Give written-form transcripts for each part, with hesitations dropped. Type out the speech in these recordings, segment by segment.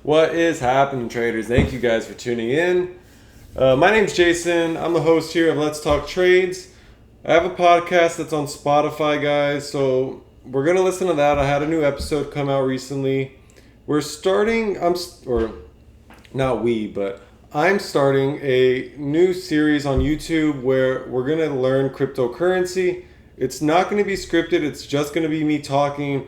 What is happening, traders? Thank you guys for tuning in. My name's Jason. I'm the host here of Let's Talk Trades. I have a podcast that's on Spotify, guys, so we're going to listen to that. I had a new episode come out recently. I'm starting a new series on YouTube where we're going to learn cryptocurrency. It's not going to be scripted. It's just going to be me talking.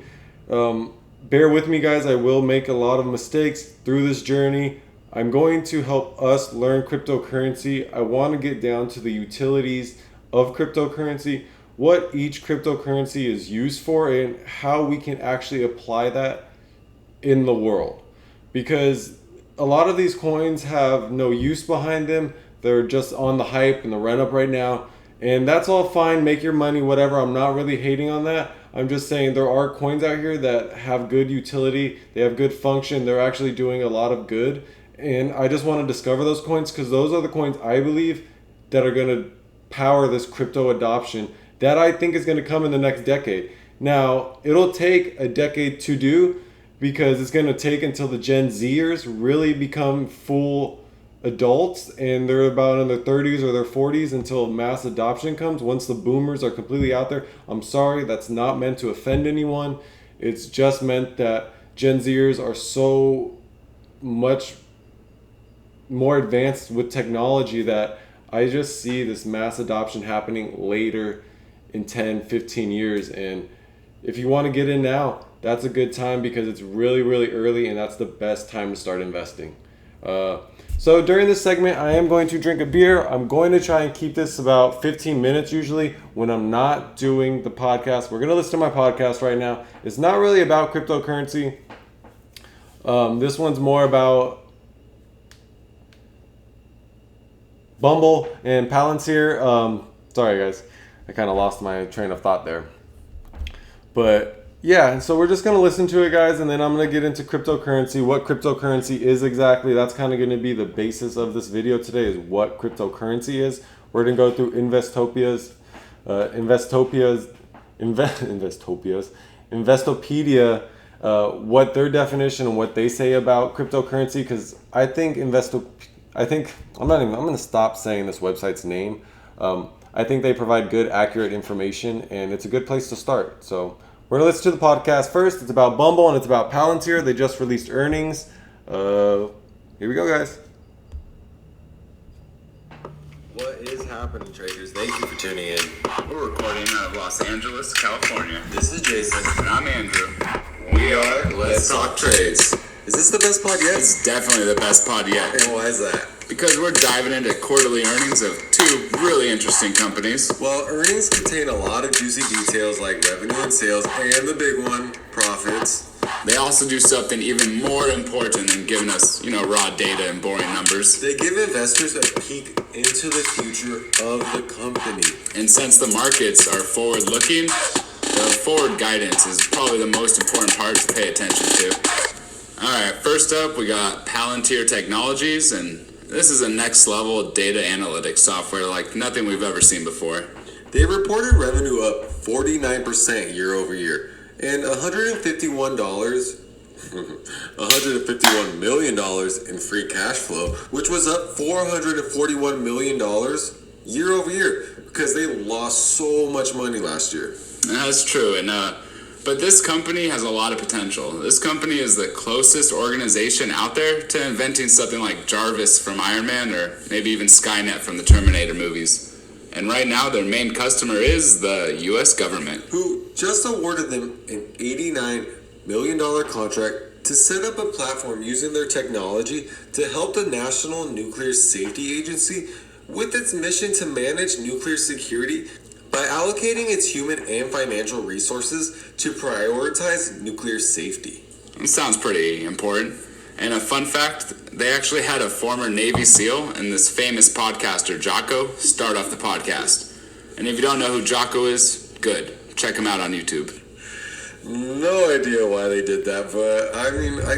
Bear with me, guys. I will make a lot of mistakes through this journey. I'm going to help us learn cryptocurrency. I want to get down to the utilities of cryptocurrency, what each cryptocurrency is used for, and how we can actually apply that in the world. Because a lot of these coins have no use behind them. They're just on the hype and the run up right now. And that's all fine. Make your money, whatever. I'm not really hating on that. I'm just saying there are coins out here that have good utility. They have good function. They're actually doing a lot of good. And I just want to discover those coins because those are the coins I believe that are going to power this crypto adoption that I think is going to come in the next decade. Now, it'll take a decade to do because it's going to take until the Gen Zers really become full adults and they're about in their 30s or their 40s until mass adoption comes. Once the boomers are completely out there, I'm sorry, that's not meant to offend anyone. It's just meant that Gen Zers are so much more advanced with technology that I just see this mass adoption happening later in 10, 15 years. And if you want to get in now, that's a good time because it's really, really early and that's the best time to start investing. So during this segment, I am going to drink a beer. I'm going to try and keep this about 15 minutes usually when I'm not doing the podcast. We're going to listen to my podcast right now. It's not really about cryptocurrency. This one's more about Bumble and Palantir. Sorry guys, I kind of lost my train of thought there. But yeah, so we're just going to listen to it, guys, and then I'm going to get into cryptocurrency, what cryptocurrency is exactly. That's kind of going to be the basis of this video today is what cryptocurrency is. We're going to go through Investopedia, what their definition and what they say about cryptocurrency, because I'm going to stop saying this website's name. I think they provide good, accurate information, and it's a good place to start. So we're going to listen to the podcast first. It's about Bumble and it's about Palantir. They just released earnings. Here we go, guys. What is happening, traders? Thank you for tuning in. We're recording out of Los Angeles, California. This is Jason. And I'm Andrew. We are Let's Talk Trades. Is this the best pod yet? It's definitely the best pod yet. And why is that? Because we're diving into quarterly earnings of two really interesting companies. Well, earnings contain a lot of juicy details like revenue and sales, and the big one, profits. They also do something even more important than giving us, raw data and boring numbers. They give investors a peek into the future of the company. And since the markets are forward-looking, the forward guidance is probably the most important part to pay attention to. All right, first up, we got Palantir Technologies, and this is a next level data analytics software like nothing we've ever seen before. They reported revenue up 49% year over year and $151 million in free cash flow, which was up $441 million year over year because they lost so much money last year. That's true, but this company has a lot of potential. This company is the closest organization out there to inventing something like Jarvis from Iron Man or maybe even Skynet from the Terminator movies. And right now their main customer is the U.S. government, who just awarded them an $89 million contract to set up a platform using their technology to help the National Nuclear Safety Agency with its mission to manage nuclear security by allocating its human and financial resources to prioritize nuclear safety. It sounds pretty important. And a fun fact, they actually had a former Navy SEAL and this famous podcaster, Jocko, start off the podcast. And if you don't know who Jocko is, good. Check him out on YouTube. No idea why they did that, but I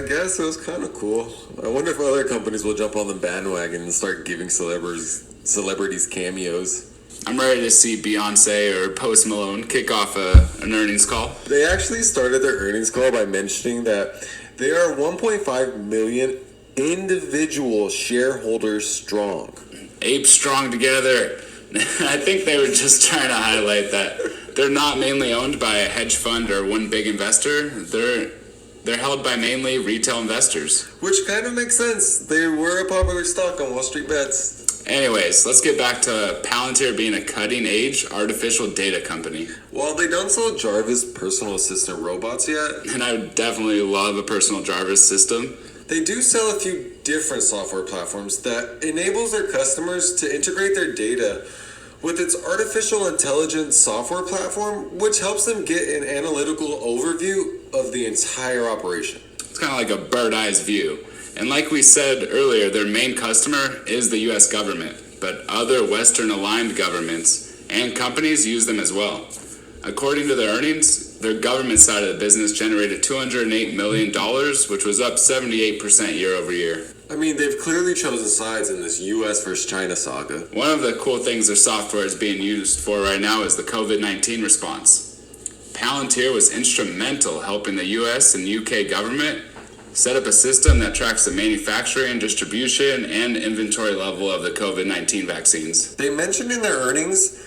guess it was kind of cool. I wonder if other companies will jump on the bandwagon and start giving celebrities cameos. I'm ready to see Beyonce or Post Malone kick off an earnings call. They actually started their earnings call by mentioning that they are 1.5 million individual shareholders strong. Ape strong together. I think they were just trying to highlight that they're not mainly owned by a hedge fund or one big investor. They're held by mainly retail investors. Which kind of makes sense. They were a popular stock on Wall Street Bets. Anyways, let's get back to Palantir being a cutting-edge artificial data company. While they don't sell Jarvis personal assistant robots yet, And I would definitely love a personal Jarvis system. they do sell a few different software platforms that enables their customers to integrate their data with its artificial intelligence software platform, which helps them get an analytical overview of the entire operation. It's kind of like a bird-eyes view. And like we said earlier, their main customer is the U.S. government, but other Western-aligned governments and companies use them as well. According to their earnings, their government side of the business generated $208 million, which was up 78% year over year. I mean, they've clearly chosen sides in this U.S. versus China saga. One of the cool things their software is being used for right now is the COVID-19 response. Palantir was instrumental helping the U.S. and U.K. government set up a system that tracks the manufacturing, distribution, and inventory level of the COVID-19 vaccines. They mentioned in their earnings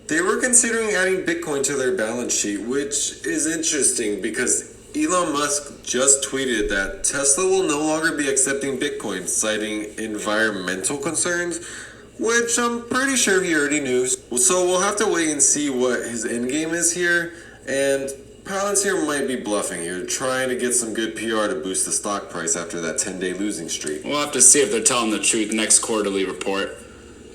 they were considering adding Bitcoin to their balance sheet, which is interesting because Elon Musk just tweeted that Tesla will no longer be accepting Bitcoin, citing environmental concerns, which I'm pretty sure he already knew. So we'll have to wait and see what his endgame is here, and Palantir might be bluffing here, trying to get some good PR to boost the stock price after that 10-day losing streak. We'll have to see if they're telling the truth next quarterly report.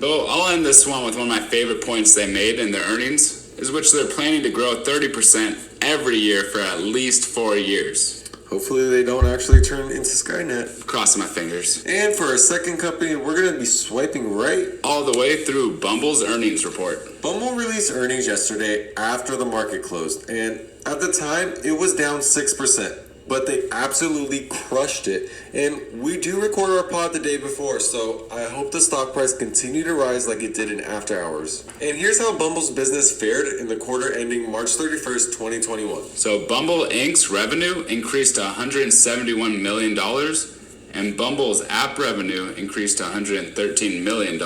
Though I'll end this one with one of my favorite points they made in their earnings, is which they're planning to grow 30% every year for at least 4 years. Hopefully they don't actually turn into Skynet. Crossing my fingers. And for our second company, we're going to be swiping right All the way through Bumble's earnings report. Bumble released earnings yesterday after the market closed, and at the time, it was down 6%, but they absolutely crushed it. And we do record our pod the day before, so I hope the stock price continue to rise like it did in after hours. And here's how Bumble's business fared in the quarter ending March 31st, 2021. So Bumble Inc.'s revenue increased to $171 million, and Bumble's app revenue increased to $113 million.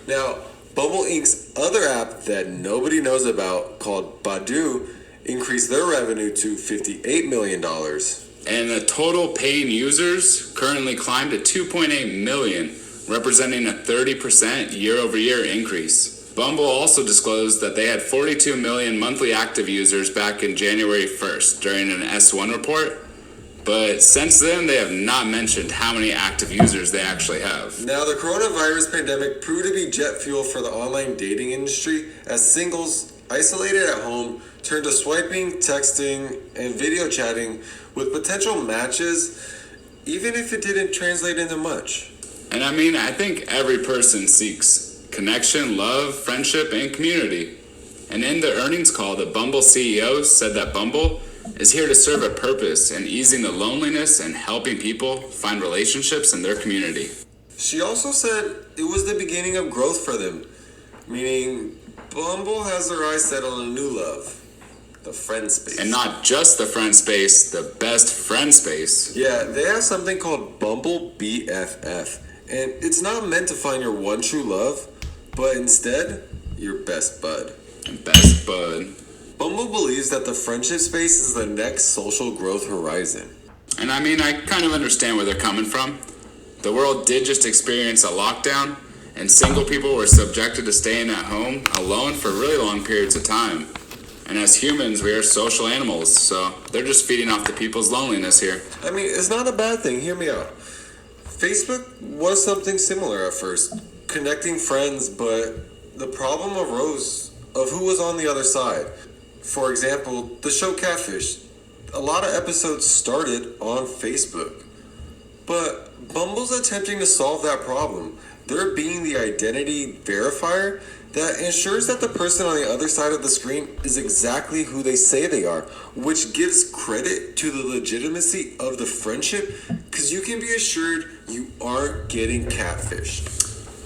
Now, Bumble Inc.'s other app that nobody knows about, called Badoo, increased their revenue to $58 million. And the total paying users currently climbed to 2.8 million, representing a 30% year-over-year increase. Bumble also disclosed that they had 42 million monthly active users back in January 1st during an S1 report, but since then they have not mentioned how many active users they actually have. Now, the coronavirus pandemic proved to be jet fuel for the online dating industry as singles isolated at home turned to swiping, texting, and video chatting with potential matches, even if it didn't translate into much. And I mean, I think every person seeks connection, love, friendship, and community. And in the earnings call, the Bumble CEO said that Bumble is here to serve a purpose in easing the loneliness and helping people find relationships in their community. She also said it was the beginning of growth for them, meaning Bumble has their eyes set on a new love. The friend space. And not just the friend space, the best friend space. Yeah, they have something called Bumble BFF. And it's not meant to find your one true love, but instead, your best bud. Best bud. Bumble believes that the friendship space is the next social growth horizon. And I mean, I kind of understand where they're coming from. The world did just experience a lockdown, and single people were subjected to staying at home alone for really long periods of time. And as humans, we are social animals, so they're just feeding off the people's loneliness here. I mean, it's not a bad thing. Hear me out. Facebook was something similar at first, connecting friends, but the problem arose of who was on the other side. For example, the show Catfish. A lot of episodes started on Facebook. But Bumble's attempting to solve that problem. They're being the identity verifier that ensures that the person on the other side of the screen is exactly who they say they are, which gives credit to the legitimacy of the friendship, because you can be assured you aren't getting catfished.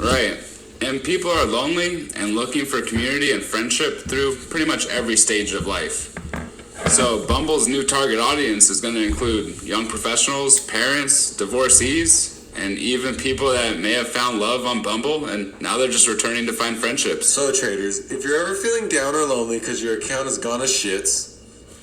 Right. And people are lonely and looking for community and friendship through pretty much every stage of life. So Bumble's new target audience is going to include young professionals, parents, divorcees, and even people that may have found love on Bumble and now they're just returning to find friendships. So traders, if you're ever feeling down or lonely because your account has gone to shits,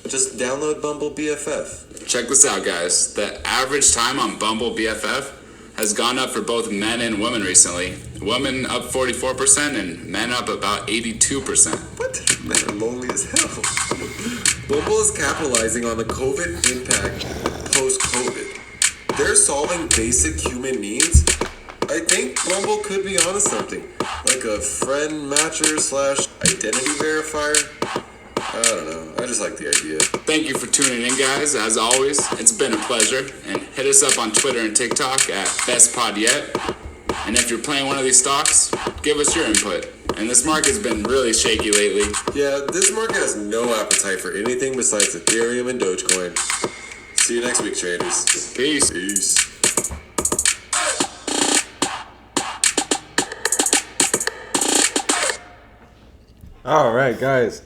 just download Bumble BFF. Check this out, guys. The average time on Bumble BFF has gone up for both men and women recently. Women up 44% and men up about 82%. What? Men are lonely as hell. Bumble is capitalizing on the COVID impact post-COVID. They're solving basic human needs. I think Bumble could be onto something, like a friend matcher / identity verifier. I don't know. I just like the idea. Thank you for tuning in, guys. As always, it's been a pleasure. And hit us up on Twitter and TikTok at BestPodYet. And if you're playing one of these stocks, give us your input. And this market's been really shaky lately. Yeah, this market has no appetite for anything besides Ethereum and Dogecoin. See you next week, traders. Peace. Peace. All right, guys.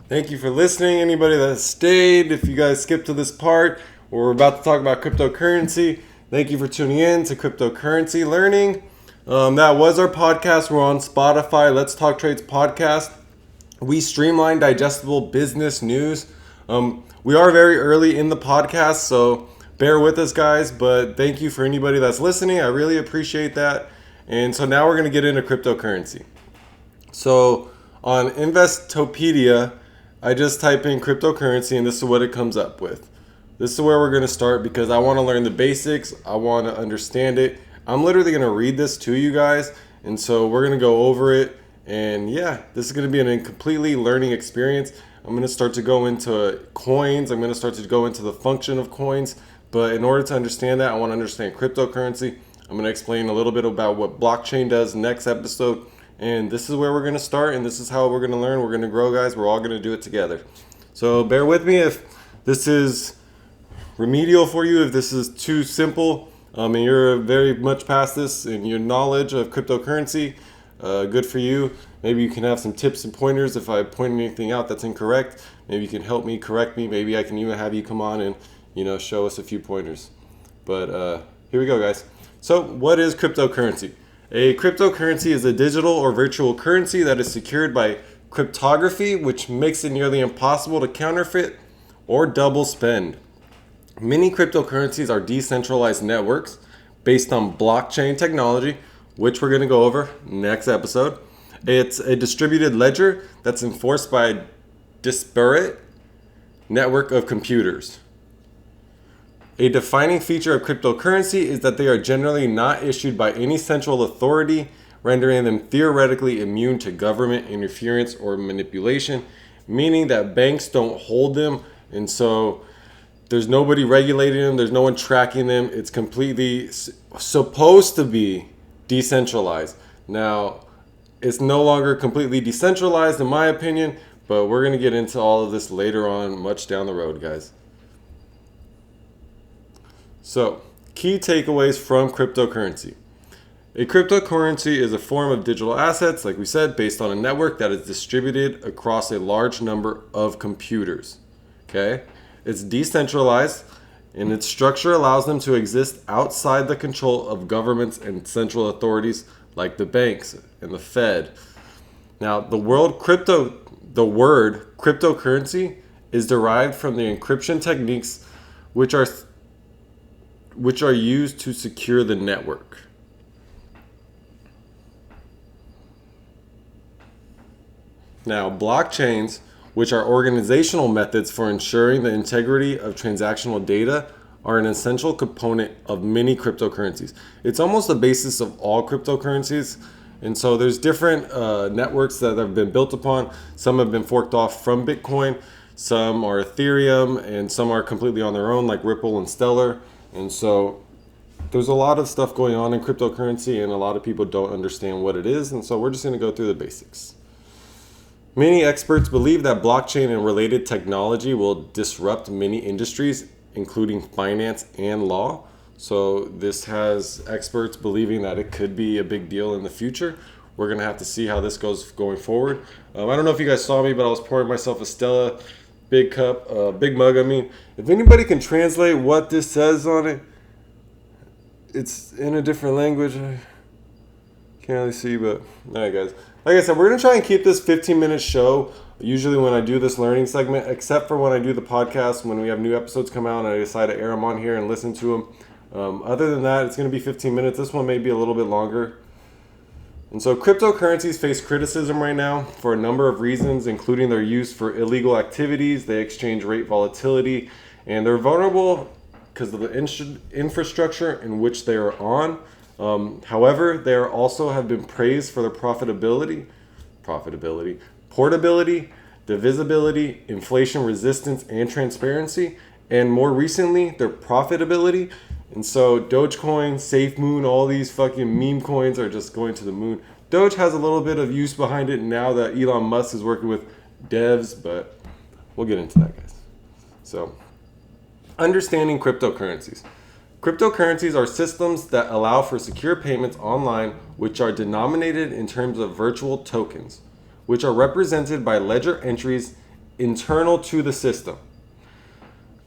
Thank you for listening. Anybody that stayed, if you guys skipped to this part, we're about to talk about cryptocurrency. Thank you for tuning in to Cryptocurrency Learning. That was our podcast. We're on Spotify. Let's Talk Trades podcast. We streamline digestible business news. We are very early in the podcast, so bear with us, guys. But thank you for anybody that's listening. I really appreciate that. And so now we're going to get into cryptocurrency. So on Investopedia, I just type in cryptocurrency and this is what it comes up with. This is where we're going to start because I want to learn the basics. I want to understand it. I'm literally going to read this to you guys. And so we're going to go over it. And yeah, this is going to be a completely learning experience. I'm going to start to go into coins. I'm going to start to go into the function of coins. But in order to understand that, I want to understand cryptocurrency. I'm going to explain a little bit about what blockchain does next episode. And this is where we're going to start, and this is how we're going to learn. We're going to grow, guys. We're all going to do it together. So bear with me if this is remedial for you, if this is too simple, and you're very much past this in your knowledge of cryptocurrency. Good for you. Maybe you can have some tips and pointers if I point anything out that's incorrect. Maybe you can help me, correct me. Maybe I can even have you come on and show us a few pointers. But here we go, guys. So what is cryptocurrency? A cryptocurrency is a digital or virtual currency that is secured by cryptography, which makes it nearly impossible to counterfeit or double spend. Many cryptocurrencies are decentralized networks based on blockchain technology, which we're going to go over next episode. It's a distributed ledger that's enforced by a disparate network of computers. A defining feature of cryptocurrency is that they are generally not issued by any central authority, rendering them theoretically immune to government interference or manipulation, meaning that banks don't hold them, and so there's nobody regulating them, there's no one tracking them. It's completely supposed to be decentralized. Now, it's no longer completely decentralized in my opinion, but we're going to get into all of this later on, much down the road, guys. So, key takeaways from cryptocurrency. A cryptocurrency is a form of digital assets, like we said, based on a network that is distributed across a large number of computers. Okay? It's decentralized, and its structure allows them to exist outside the control of governments and central authorities like the banks and the Fed. Now, the word cryptocurrency is derived from the encryption techniques which are used to secure the network. Now, blockchains, which are organizational methods for ensuring the integrity of transactional data, are an essential component of many cryptocurrencies. It's almost the basis of all cryptocurrencies. And so there's different networks that have been built upon. Some have been forked off from Bitcoin. Some are Ethereum, and some are completely on their own, like Ripple and Stellar. And so there's a lot of stuff going on in cryptocurrency, and a lot of people don't understand what it is. And so we're just going to go through the basics. Many experts believe that blockchain and related technology will disrupt many industries, including finance and law. So this has experts believing that it could be a big deal in the future. we're going to have to see how this goes going forward. I don't know if you guys saw me, but I was pouring myself a Stella big cup, big mug. I mean, if anybody can translate what this says on it, it's in a different language. I can't really see, but all right, guys. Like I said, we're going to try and keep this 15-minute show. Usually when I do this learning segment, except for when I do the podcast, when we have new episodes come out and I decide to air them on here and listen to them. Other than that, it's going to be 15 minutes. This one may be a little bit longer. And so cryptocurrencies face criticism right now for a number of reasons, including their use for illegal activities, they exchange rate volatility, and they're vulnerable because of the infrastructure in which they are on. However, they are also have been praised for their profitability, portability, divisibility, inflation resistance, and transparency, and more recently, their profitability. And so Dogecoin, SafeMoon, all these fucking meme coins are just going to the moon. Doge has a little bit of use behind it now that Elon Musk is working with devs, but we'll get into that, guys. So, understanding cryptocurrencies. Cryptocurrencies are systems that allow for secure payments online, which are denominated in terms of virtual tokens, which are represented by ledger entries internal to the system.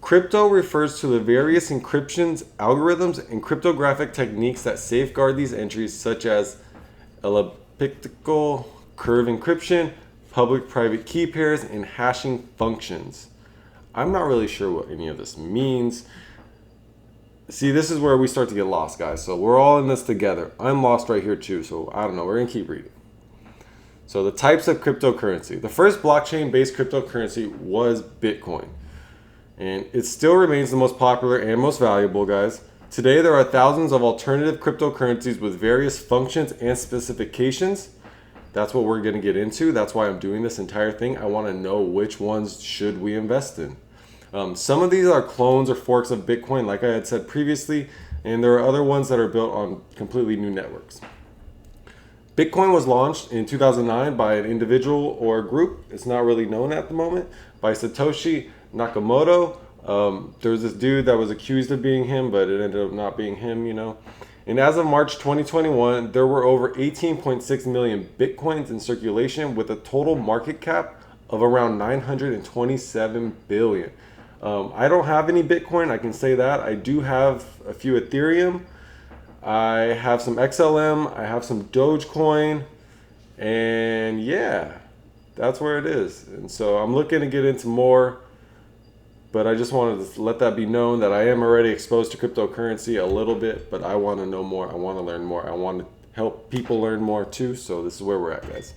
Crypto refers to the various encryptions, algorithms, and cryptographic techniques that safeguard these entries, such as elliptical curve encryption, public-private key pairs, and hashing functions. I'm not really sure what any of this means. See, this is where we start to get lost, guys. So we're all in this together. I'm lost right here too, so I don't know. We're going to keep reading. So the types of cryptocurrency. The first blockchain-based cryptocurrency was Bitcoin. And it still remains the most popular and most valuable, guys. Today, there are thousands of alternative cryptocurrencies with various functions and specifications. That's what we're going to get into. That's why I'm doing this entire thing. I want to know which ones should we invest in. Some of these are clones or forks of Bitcoin, like I had said previously, and there are other ones that are built on completely new networks. Bitcoin was launched in 2009 by an individual or a group. It's not really known at the moment. By Satoshi Nakamoto. There's this dude that was accused of being him, but it ended up not being him, you know. And as of March 2021, there were over 18.6 million Bitcoins in circulation with a total market cap of around 927 billion. I don't have any Bitcoin, I can say that. I do have a few Ethereum. I have some XLM. I have some Dogecoin. And yeah, that's where it is. And so I'm looking to get into more. But I just wanted to let that be known that I am already exposed to cryptocurrency a little bit, but I want to know more. I want to learn more. I want to help people learn more too. So this is where we're at, guys.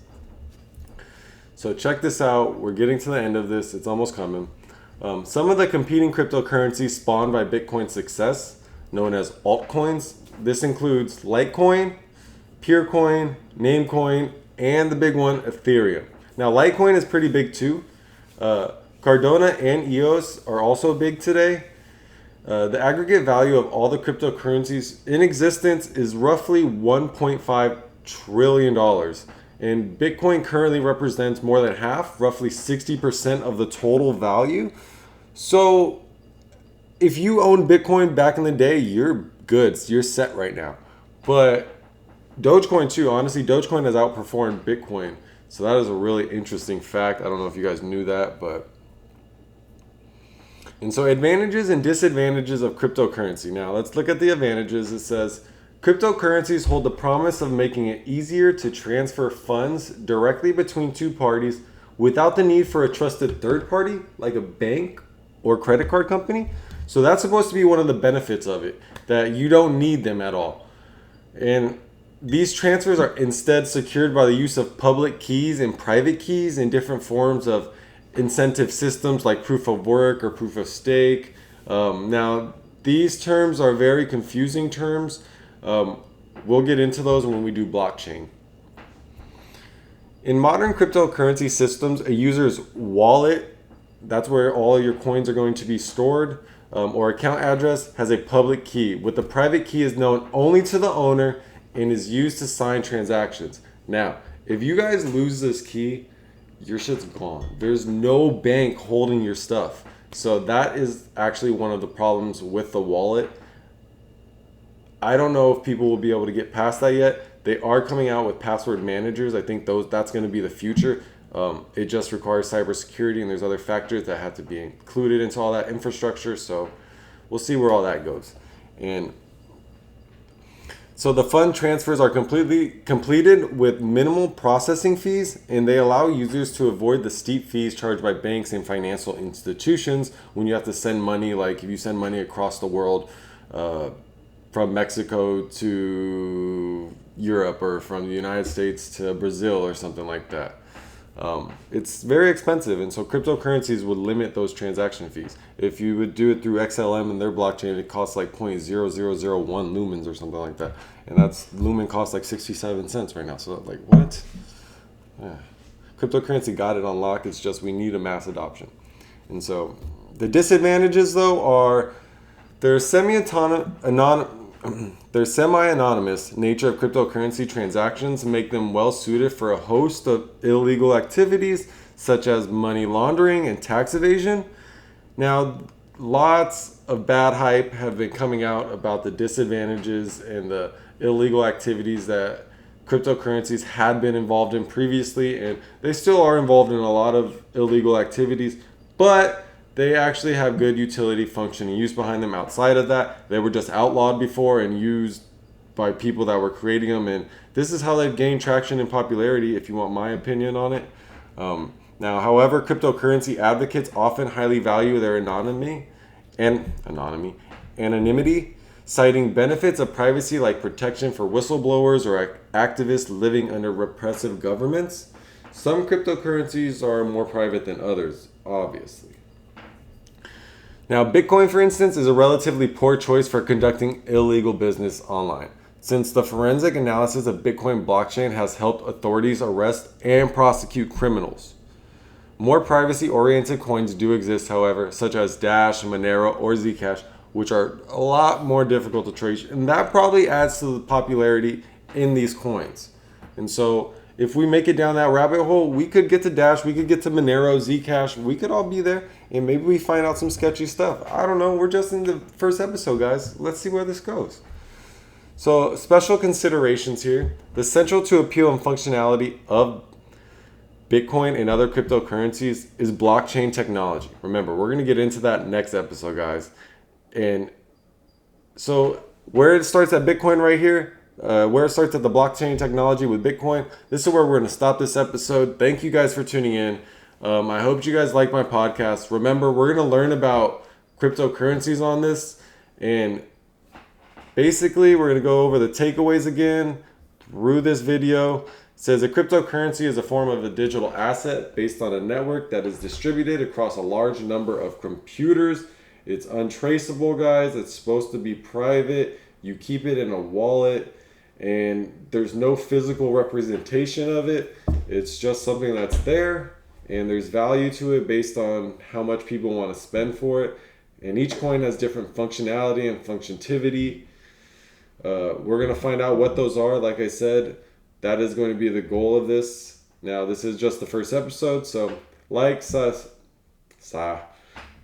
So check this out. We're getting to the end of this. It's almost coming. Some of the competing cryptocurrencies spawned by Bitcoin's success, known as altcoins. This includes Litecoin, Purecoin, Namecoin, and the big one, Ethereum. Now, Litecoin is pretty big too. Cardano and EOS are also big today. The aggregate value of all the cryptocurrencies in existence is roughly $1.5 trillion. And Bitcoin currently represents more than half, roughly 60% of the total value. So if you own Bitcoin back in the day, you're good. You're set right now. But Dogecoin too, honestly, Dogecoin has outperformed Bitcoin. So that is a really interesting fact. I don't know if you guys knew that, but... And so advantages and disadvantages of cryptocurrency. Now let's look at the advantages. It says cryptocurrencies hold the promise of making it easier to transfer funds directly between two parties without the need for a trusted third party like a bank or credit card company. So that's supposed to be one of the benefits of it, that you don't need them at all. And these transfers are instead secured by the use of public keys and private keys in different forms of incentive systems like proof of work or proof of stake. Now, these terms are very confusing terms. We'll get into those when we do blockchain. In modern cryptocurrency systems, a user's wallet, that's where all your coins are going to be stored, or account address, has a public key, with the private key is known only to the owner and is used to sign transactions. Now, if you guys lose this key, your shit's gone. There's no bank holding your stuff. So that is actually one of the problems with the wallet. I don't know if people will be able to get past that yet. They are coming out with password managers. I think that's going to be the future. It just requires cybersecurity, and there's other factors that have to be included into all that infrastructure. So we'll see where all that goes. And so the fund transfers are completely completed with minimal processing fees, and they allow users to avoid the steep fees charged by banks and financial institutions when you have to send money. Like if you send money across the world, from Mexico to Europe, or from the United States to Brazil, or something like that. It's very expensive, and so cryptocurrencies would limit those transaction fees. If you would do it through XLM and their blockchain, it costs like 0.0001 lumens or something like that, and lumen costs like 67 cents right now. So like, what? Yeah. Cryptocurrency got it on lock. It's just we need a mass adoption. And so the disadvantages, though, are their semi-anonymous nature of cryptocurrency transactions make them well suited for a host of illegal activities such as money laundering and tax evasion. Now, lots of bad hype have been coming out about the disadvantages and the illegal activities that cryptocurrencies had been involved in previously, and they still are involved in a lot of illegal activities, but they actually have good utility, function, and use behind them. Outside of that, they were just outlawed before and used by people that were creating them, and this is how they've gained traction and popularity, if you want my opinion on it. Now, however, cryptocurrency advocates often highly value their anonymity, citing benefits of privacy like protection for whistleblowers or activists living under repressive governments. Some cryptocurrencies are more private than others, obviously. Now, Bitcoin, for instance, is a relatively poor choice for conducting illegal business online, since the forensic analysis of Bitcoin blockchain has helped authorities arrest and prosecute criminals. More privacy-oriented coins do exist, however, such as Dash, Monero, or Zcash, which are a lot more difficult to trace, and that probably adds to the popularity in these coins. And so if we make it down that rabbit hole, we could get to Dash, we could get to Monero, Zcash, we could all be there, and maybe we find out some sketchy stuff. I don't know, we're just in the first episode, guys. Let's see where this goes. So, special considerations here. The central to appeal and functionality of Bitcoin and other cryptocurrencies is blockchain technology. Remember, we're going to get into that next episode, guys. And so, where it starts at Bitcoin right here, where it starts at the blockchain technology with Bitcoin, this is where we're going to stop this episode. Thank you guys for tuning in. I hope you guys like my podcast. Remember, we're going to learn about cryptocurrencies on this, and basically we're going to go over the takeaways again through this video. It says a cryptocurrency is a form of a digital asset based on a network that is distributed across a large number of computers. It's untraceable, guys. It's supposed to be private. You keep it in a wallet, and there's no physical representation of it. It's just something that's there, and there's value to it based on how much people want to spend for it. And each coin has different functionality and functionality. We're going to find out what those are. Like I said, that is going to be the goal of this. Now, this is just the first episode, so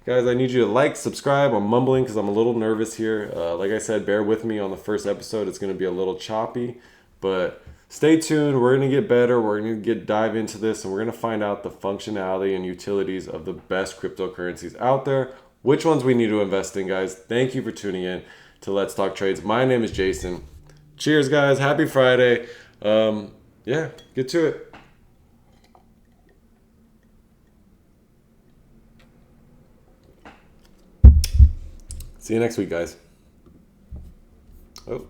guys, I need you to like, subscribe. I'm mumbling because I'm a little nervous here. Like I said, bear with me on the first episode. It's going to be a little choppy, but stay tuned. We're going to get better. We're going to dive into this, and we're going to find out the functionality and utilities of the best cryptocurrencies out there, which ones we need to invest in, guys. Thank you for tuning in to Let's Talk Trades. My name is Jason. Cheers, guys. Happy Friday. Yeah, get to it. See you next week, guys. Oh.